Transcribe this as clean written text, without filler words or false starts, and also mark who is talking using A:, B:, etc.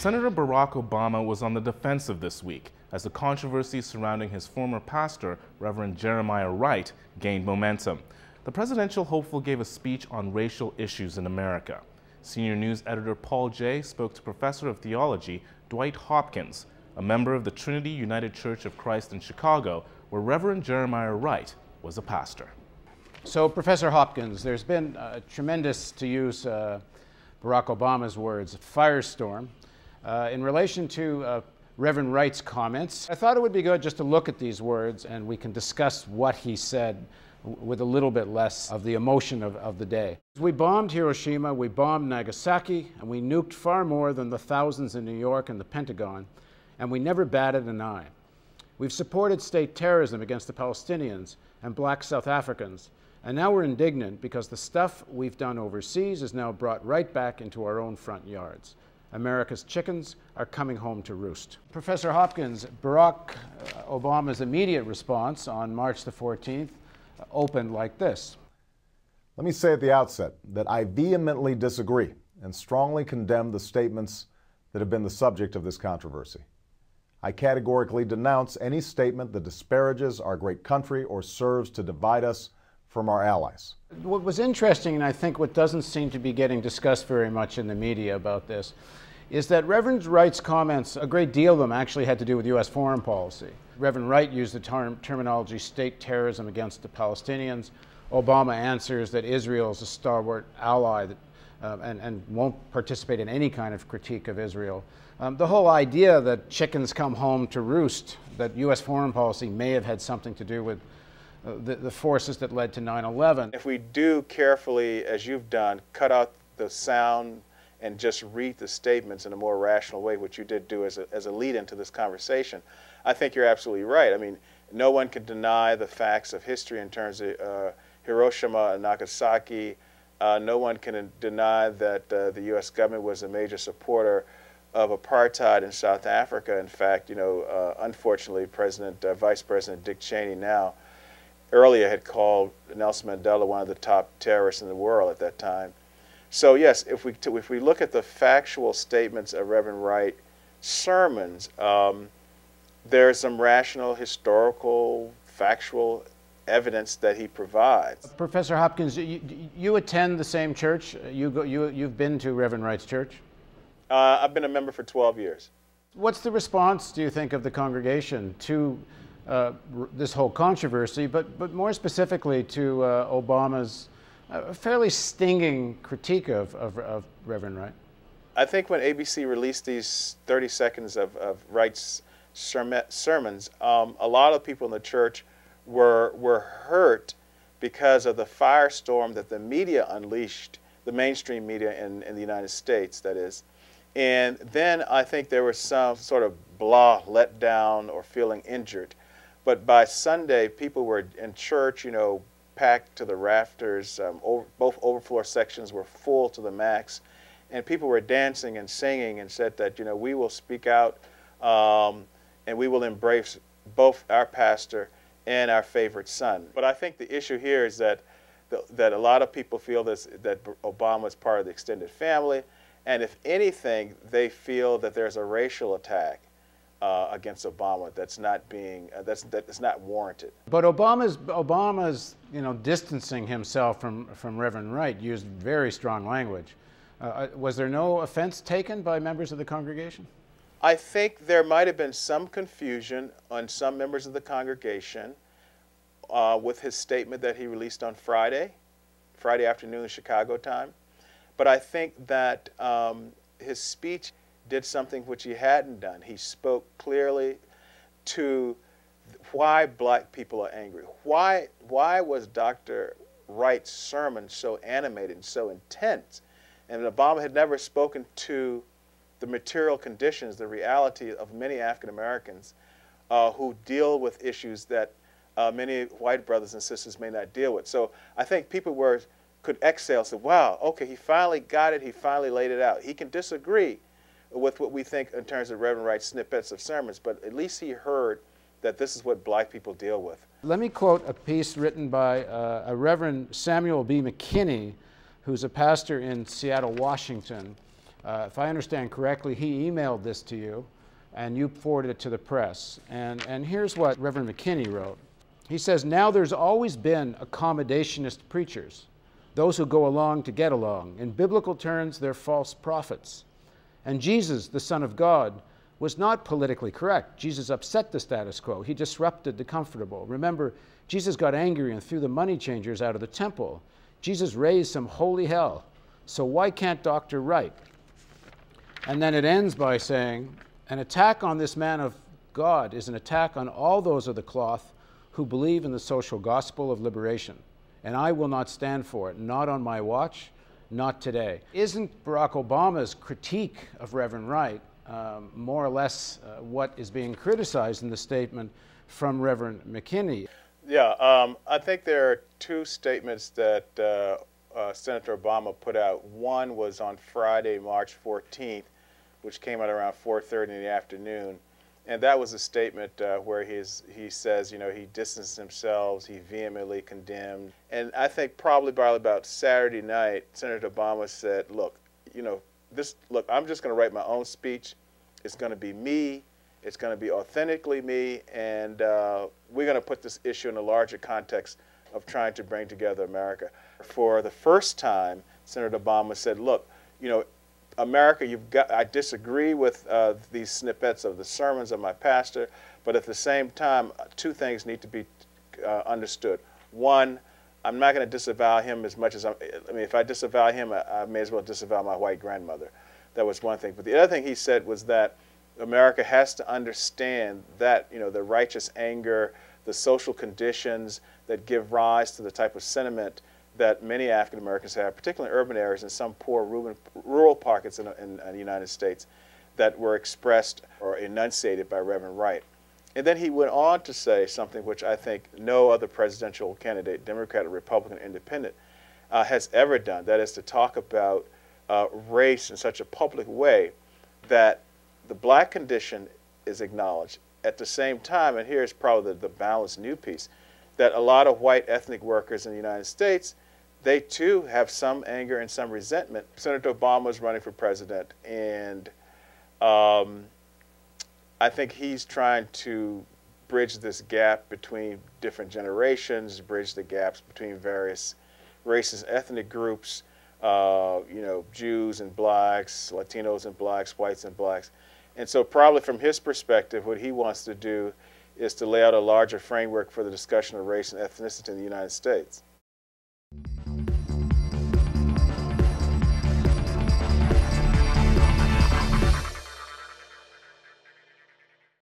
A: Senator Barack Obama was on the defensive this week as the controversy surrounding his former pastor, Reverend Jeremiah Wright, gained momentum. The presidential hopeful gave a speech on racial issues in America. Senior news editor Paul Jay spoke to Professor of Theology Dwight Hopkins, a member of the Trinity United Church of Christ in Chicago, where Reverend Jeremiah Wright was a pastor.
B: So, Professor Hopkins, there's been a tremendous, to use Barack Obama's words, firestorm in relation to Reverend Wright's comments. I thought it would be good just to look at these words and we can discuss what he said with a little bit less of the emotion of the day. We bombed Hiroshima, we bombed Nagasaki, and we nuked far more than the thousands in New York and the Pentagon, and we never batted an eye. We've supported state terrorism against the Palestinians and black South Africans, and now we're indignant because the stuff we've done overseas is now brought right back into our own front yards. America's chickens are coming home to roost. Professor Hopkins, Barack Obama's immediate response on March the 14th opened like this.
C: Let me say at the outset that I vehemently disagree and strongly condemn the statements that have been the subject of this controversy. I categorically denounce any statement that disparages our great country or serves to divide us from our allies.
B: What was interesting, and I think what doesn't seem to be getting discussed very much in the media about this, is that Reverend Wright's comments, a great deal of them actually had to do with U.S. foreign policy. Reverend Wright used the terminology state terrorism against the Palestinians. Obama answers that Israel is a stalwart ally that, and won't participate in any kind of critique of Israel. The whole idea that chickens come home to roost, that U.S. foreign policy may have had something to do with the forces that led to 9/11.
D: If we do carefully, as you've done, cut out the sound and just read the statements in a more rational way, which you did do as a lead into this conversation, I think you're absolutely right. I mean, no one can deny the facts of history in terms of Hiroshima and Nagasaki. No one can deny that the U.S. government was a major supporter of apartheid in South Africa. In fact, you know, unfortunately, Vice President Dick Cheney now earlier had called Nelson Mandela one of the top terrorists in the world at that time. So yes, if we look at the factual statements of Reverend Wright's sermons, there's some rational, historical, factual evidence that he provides.
B: Professor Hopkins, you attend the same church? You've been to Reverend Wright's church?
D: I've been a member for 12 years.
B: What's the response, do you think, of the congregation to this whole controversy, but more specifically to Obama's fairly stinging critique of Reverend Wright?
D: I think when ABC released these 30 seconds of Wright's sermons, a lot of people in the church were hurt because of the firestorm that the media unleashed, the mainstream media in the United States, that is. And then I think there was some sort of blah, let down, or feeling injured. But by Sunday, people were in church, you know, packed to the rafters. Both overfloor sections were full to the max. And people were dancing and singing and said that, you know, we will speak out and we will embrace both our pastor and our favorite son. But I think the issue here is that a lot of people feel that Obama is part of the extended family. And if anything, they feel that there's a racial attack against Obama that's not warranted.
B: But Obama's distancing himself from Reverend Wright used very strong language. Was there no offense taken by members of the congregation?
D: I think there might have been some confusion on some members of the congregation with his statement that he released on Friday afternoon Chicago time. But I think that his speech did something which he hadn't done. He spoke clearly to why black people are angry. Why was Dr. Wright's sermon so animated and so intense? And Obama had never spoken to the material conditions, the reality of many African Americans who deal with issues that many white brothers and sisters may not deal with. So I think people could exhale and say, wow, okay, he finally got it, he finally laid it out. He can disagree with what we think in terms of Reverend Wright's snippets of sermons, but at least he heard that this is what black people deal with.
B: Let me quote a piece written by a Reverend Samuel B. McKinney, who's a pastor in Seattle, Washington, If I understand correctly, he emailed this to you, and you forwarded it to the press. And here's what Reverend McKinney wrote. He says, "Now there's always been accommodationist preachers, those who go along to get along. In biblical terms, they're false prophets. And Jesus, the Son of God, was not politically correct. Jesus upset the status quo. He disrupted the comfortable. Remember, Jesus got angry and threw the money changers out of the temple. Jesus raised some holy hell. So why can't Dr. Wright?" And then it ends by saying, "An attack on this man of God is an attack on all those of the cloth who believe in the social gospel of liberation. And I will not stand for it, not on my watch, not today." Isn't Barack Obama's critique of Reverend Wright more or less what is being criticized in the statement from Reverend McKinney?
D: Yeah, I think there are two statements that Senator Obama put out. One was on Friday, March 14th, which came out around 4:30 in the afternoon. And that was a statement where he says, he distanced himself, he vehemently condemned. And I think probably by about Saturday night, Senator Obama said, look, I'm just going to write my own speech. It's going to be me. It's going to be authentically me. And we're going to put this issue in a larger context of trying to bring together America. For the first time, Senator Obama said, look, America, I disagree with these snippets of the sermons of my pastor, but at the same time, two things need to be understood. One, I'm not going to disavow him as much as if I disavow him, I may as well disavow my white grandmother. That was one thing. But the other thing he said was that America has to understand that, the righteous anger, the social conditions that give rise to the type of sentiment that many African Americans have, particularly in urban areas and some poor rural pockets in the United States, that were expressed or enunciated by Reverend Wright. And then he went on to say something which I think no other presidential candidate, Democrat or Republican, Independent, has ever done. That is to talk about race in such a public way that the black condition is acknowledged. At the same time, and here's probably the balanced new piece, that a lot of white ethnic workers in the United States, they too have some anger and some resentment. Senator Obama is running for president, and I think he's trying to bridge this gap between different generations, bridge the gaps between various races, ethnic groups, Jews and blacks, Latinos and blacks, whites and blacks. And so probably from his perspective, what he wants to do is to lay out a larger framework for the discussion of race and ethnicity in the United States.